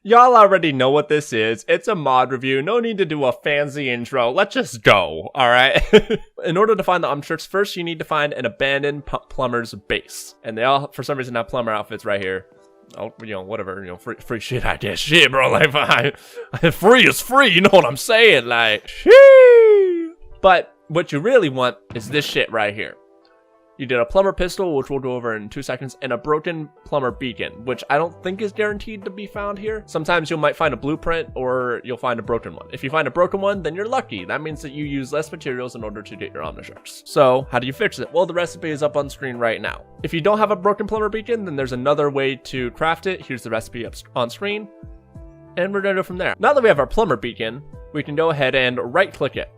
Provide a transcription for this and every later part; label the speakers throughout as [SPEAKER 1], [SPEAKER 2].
[SPEAKER 1] Y'all already know what this is. It's a mod review. No need to do a fancy intro. Let's just go, alright? In order to find the Omnitrix, first you need to find an abandoned plumber's base. And they all, for some reason, have plumber outfits right here. Oh, you know, whatever, you know, free shit, I guess. Shit, bro, like, free is free, you know what I'm saying? Like, shit. But what you really want is this shit right here. You did a plumber pistol, which we'll go over in 2 seconds, and a broken plumber beacon, which I don't think is guaranteed to be found here. Sometimes you might find a blueprint, or you'll find a broken one. If you find a broken one, then you're lucky. That means that you use less materials in order to get your Omnitrix. So, how do you fix it? Well, the recipe is up on screen right now. If you don't have a broken plumber beacon, then there's another way to craft it. Here's the recipe up on screen, and we're gonna go from there. Now that we have our plumber beacon, we can go ahead and right-click it.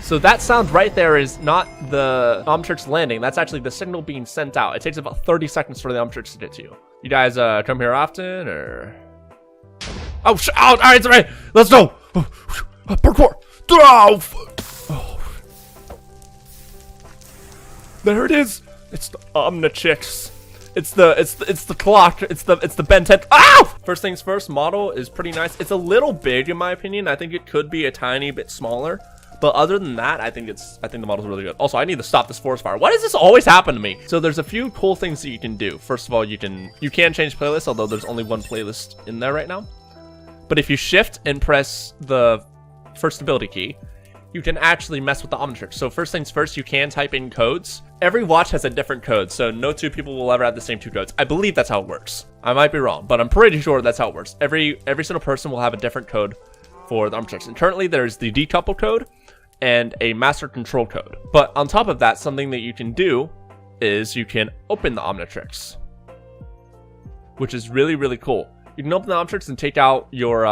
[SPEAKER 1] So that sound right there is not the Omnitrix landing. That's actually the signal being sent out. It takes about 30 seconds for the Omnitrix to get to you. You guys come here often, or? Oh, all right, it's all right. Let's go. Parkour. Oh. There it is. It's the Omnitrix. It's the clock. It's the Ben 10. Ow! First things first. Model is pretty nice. It's a little big in my opinion. I think it could be a tiny bit smaller. But other than that, I think the model's really good. Also, I need to stop this forest fire. Why does this always happen to me? So there's a few cool things that you can do. First of all, you can change playlists, although there's only one playlist in there right now. But if you shift and press the first ability key, you can actually mess with the Omnitrix. So first things first, you can type in codes. Every watch has a different code, so no two people will ever have the same two codes. I believe that's how it works. I might be wrong, but I'm pretty sure that's how it works. Every single person will have a different code for the Omnitrix. And currently, there's the decouple code and a master control code. But on top of that, something that you can do is you can open the Omnitrix, which is really, really cool. You can open the Omnitrix and take out your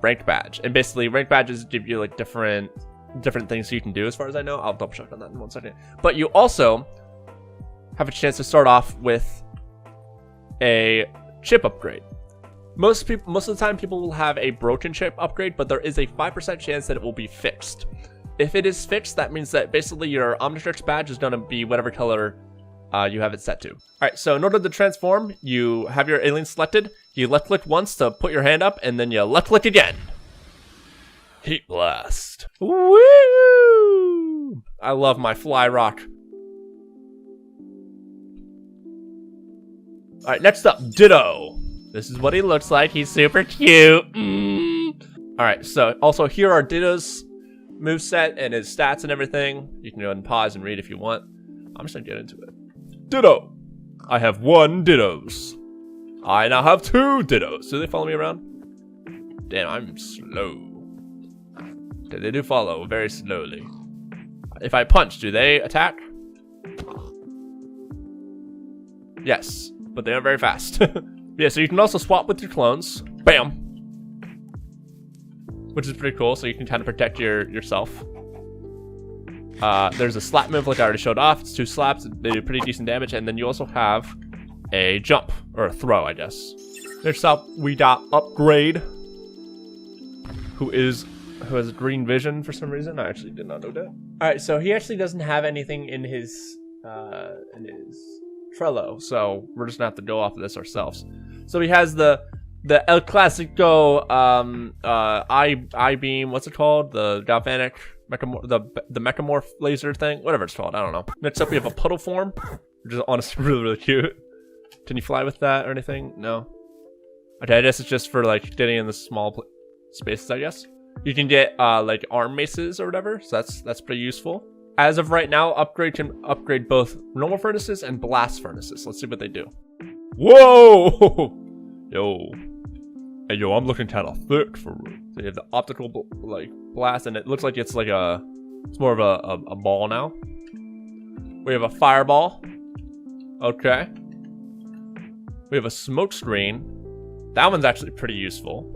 [SPEAKER 1] ranked badge. And basically, ranked badges give you like different things you can do, as far as I know. I'll double check on that in 1 second. But you also have a chance to start off with a chip upgrade. Most of the time, people will have a broken chip upgrade, but there is a 5% chance that it will be fixed. If it is fixed, that means that basically your Omnitrix badge is going to be whatever color you have it set to. All right, so in order to transform, you have your alien selected. You left-click once to put your hand up, and then you left-click again. Heat blast. Woo! I love my fly rock. All right, next up, Ditto. This is what he looks like. He's super cute. Alright, so also here are Ditto's moveset and his stats and everything. You can go ahead and pause and read if you want. I'm just gonna get into it. Ditto. I have 1 Dittos. I now have 2 Dittos. Do they follow me around? Damn, I'm slow. Okay, they do follow very slowly. If I punch, do they attack? Yes, but they are very fast. Yeah, so you can also swap with your clones. Bam! Which is pretty cool, so you can kind of protect yourself. There's a slap move like I already showed off. It's 2 slaps. They do pretty decent damage. And then you also have a jump, or a throw, I guess. Next up, we got Upgrade, who has green vision for some reason. I actually did not know that. Alright, so he actually doesn't have anything in his Trello, so we're just gonna have to go off of this ourselves. So he has the El Clasico I beam, what's it called? The galvanic the mechamorph laser thing, whatever it's called, I don't know. Next up we have a puddle form, which is honestly really, really cute. Can you fly with that or anything? No. Okay, I guess it's just for like getting in the small spaces, I guess. You can get like arm maces or whatever, so that's pretty useful. As of right now, Upgrade can upgrade both normal furnaces and blast furnaces. Let's see what they do. Whoa! Yo. Hey, yo, I'm looking kind of thick for real. So you have the optical, like, blast, and it looks like it's like it's more of a ball now. We have a fireball. Okay. We have a smoke screen. That one's actually pretty useful.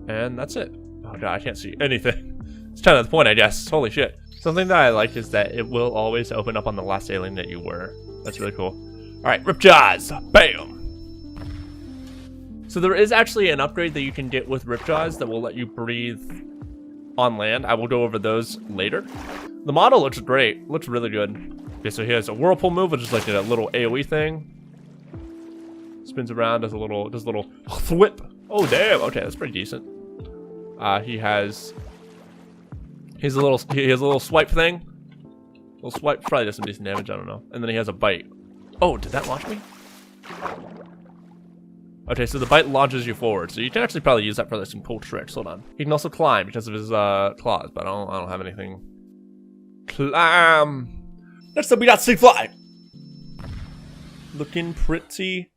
[SPEAKER 1] And that's it. Oh god, I can't see anything. It's kind of the point, I guess. Holy shit. Something that I like is that it will always open up on the last alien that you were. That's really cool. Alright, Ripjaws! Bam! So there is actually an upgrade that you can get with Ripjaws that will let you breathe on land. I will go over those later. The model looks great. Looks really good. Okay, so he has a whirlpool move, which is like a little AoE thing. Spins around, does a little thwip. Oh damn. Okay, that's pretty decent. He has a little swipe thing. Little swipe probably does some decent damage. I don't know. And then he has a bite. Oh, did that launch me? Okay, so the bite launches you forward, so you can actually probably use that for like some cool tricks. Hold on. He can also climb because of his claws, but I don't have anything. Climb. Next up, we got Fly. Looking pretty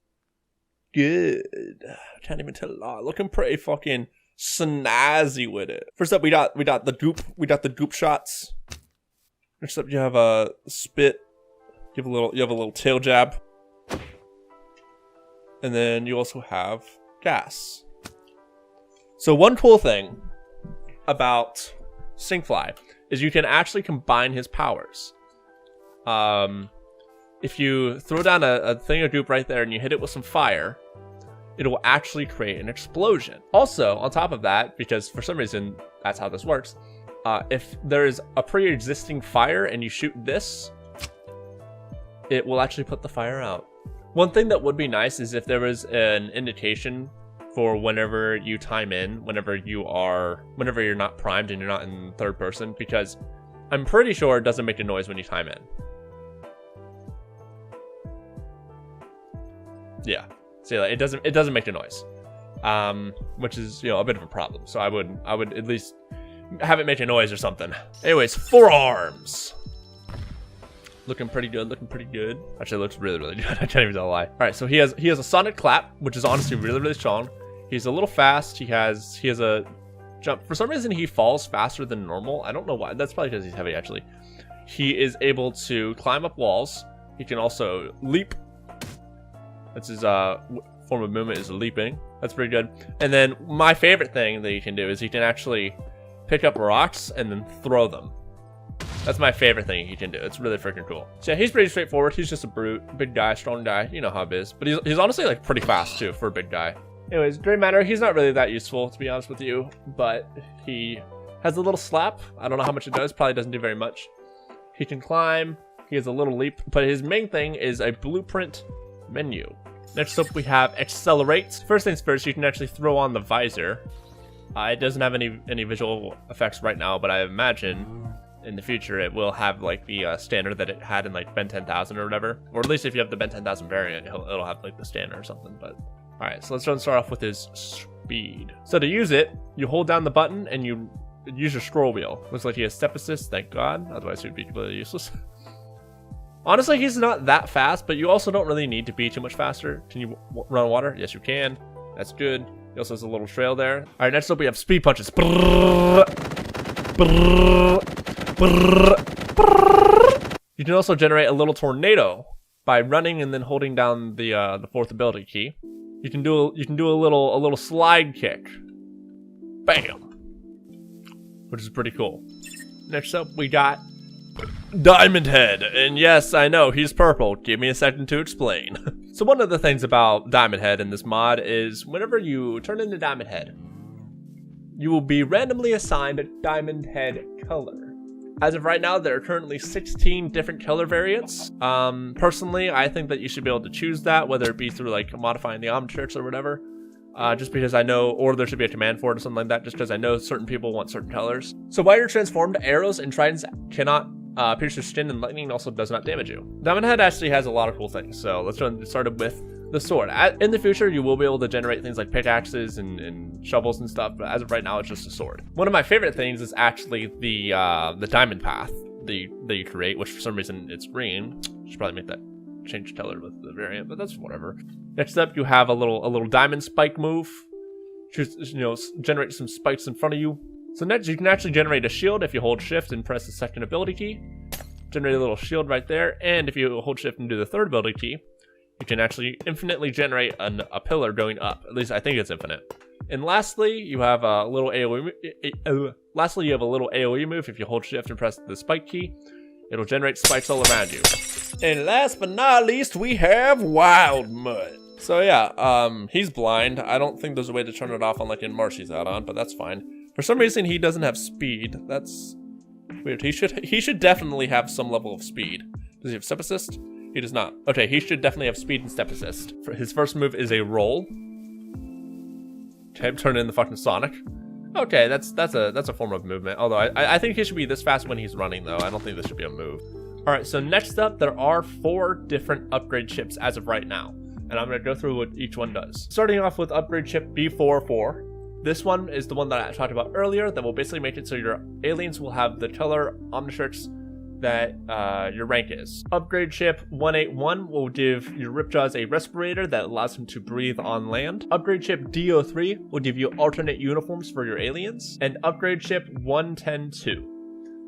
[SPEAKER 1] good. I can't even tell a lot. Looking pretty fucking snazzy with it. First up, we got the goop. We got the goop shots. Next up, you have a spit. You have a little tail jab. And then you also have gas. So one cool thing about Fly is you can actually combine his powers. If you throw down a thing of goop right there and you hit it with some fire, it will actually create an explosion. Also, on top of that, because for some reason that's how this works, if there is a pre-existing fire and you shoot this, it will actually put the fire out. One thing that would be nice is if there was an indication for whenever you time in, whenever you're not primed and you're not in third person, because I'm pretty sure it doesn't make a noise when you time in. Yeah, see, like, it doesn't make a noise, which is, you know, a bit of a problem. So I would at least have it make a noise or something. Anyways, forearms. Looking pretty good, Actually, it looks really, really good. I can't even tell a lie. All right, so he has a sonic clap, which is honestly really, really strong. He's a little fast. He has a jump. For some reason, he falls faster than normal. I don't know why. That's probably because he's heavy, actually. He is able to climb up walls. He can also leap. That's his form of movement, is leaping. That's pretty good. And then my favorite thing that he can do is he can actually pick up rocks and then throw them. That's my favorite thing he can do. It's really freaking cool. So yeah, he's pretty straightforward. He's just a brute, big guy, strong guy. You know how it is. But he's honestly like pretty fast too for a big guy. Anyways, Gray Matter, he's not really that useful to be honest with you, but he has a little slap. I don't know how much it does. Probably doesn't do very much. He can climb. He has a little leap, but his main thing is a blueprint menu. Next up, we have Accelerate. First things first, you can actually throw on the visor. It doesn't have any visual effects right now, but I imagine in the future it will have like the standard that it had in like Ben 10,000 or whatever, or at least if you have the Ben 10,000 variant, it'll have like the standard or something. But all right, so let's start off with his speed. So to use it, you hold down the button and you use your scroll wheel. Looks like he has step assist, thank God, otherwise he'd be completely useless. Honestly, he's not that fast, but you also don't really need to be too much faster. Can you run water? Yes, you can. That's good. He also has a little trail there. All right, next up we have speed punches. Brrr, brrr, brrr, brrr. You can also generate a little tornado by running and then holding down the fourth ability key. You can do a little slide kick. Bam. Which is pretty cool. Next up we got Diamond Head, and yes, I know, he's purple. Give me a second to explain. So one of the things about Diamond Head in this mod is whenever you turn into Diamond Head, you will be randomly assigned a Diamond Head color. As of right now, there are currently 16 different color variants. Personally, I think that you should be able to choose that, whether it be through like modifying the Omnitrix or whatever. Just because I know, or there should be a command for it or something like that, just because I know certain people want certain colors. So while you're transformed, arrows and tridents cannot pierce your skin, and lightning also does not damage you. Diamond Head actually has a lot of cool things, so let's get started with the sword. In the future, you will be able to generate things like pickaxes and shovels and stuff, but as of right now, it's just a sword. One of my favorite things is actually the diamond path that you create, which for some reason it's green. Should probably make that change color with the variant, but that's whatever. Next up, you have a little diamond spike move. Choose, generate some spikes in front of you. So next, you can actually generate a shield if you hold shift and press the second ability key. Generate a little shield right there, and if you hold shift and do the third ability key, you can actually infinitely generate a pillar going up. At least I think it's infinite. And lastly, you have a little AoE. Lastly, you have a little AoE move. If you hold shift and press the spike key, it'll generate spikes all around you. And last but not least, we have Wild Mud. So yeah, he's blind. I don't think there's a way to turn it off on like in Marshy's add-on, but that's fine. For some reason, he doesn't have speed. That's Weird. He should definitely have some level of speed. Does he have step assist? He does not. Okay, he should definitely have speed and step assist. His first move is a roll. Okay, turn in the fucking Sonic. Okay, that's a form of movement. Although I think he should be this fast when he's running though. I don't think this should be a move. All right, so next up, there are 4 different upgrade chips as of right now, and I'm gonna go through what each one does. Starting off with upgrade chip B44. This one is the one that I talked about earlier that will basically make it so your aliens will have the color Omnitrix that your rank is. Upgrade chip 181 will give your Ripjaws a respirator that allows him to breathe on land. Upgrade chip D03 will give you alternate uniforms for your aliens. And upgrade chip 110-2.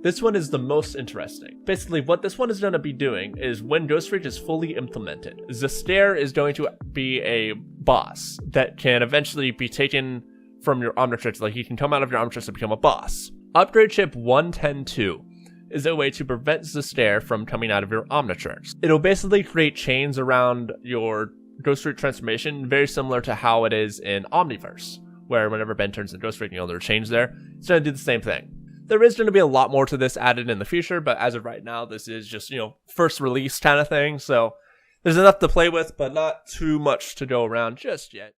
[SPEAKER 1] This one is the most interesting. Basically, what this one is going to be doing is when Ghost Reach is fully implemented, Zestair is going to be a boss that can eventually be taken from your Omnitrix. Like, he can come out of your Omnitrix and become a boss. Upgrade chip 110-2 is a way to prevent Zestair from coming out of your Omnitrix. It'll basically create chains around your Ghost Reach transformation, very similar to how it is in Omniverse, where whenever Ben turns into Ghost Reach, there are chains there. It's going to do the same thing. There is going to be a lot more to this added in the future, but as of right now, this is just, first release kind of thing. So there's enough to play with, but not too much to go around just yet.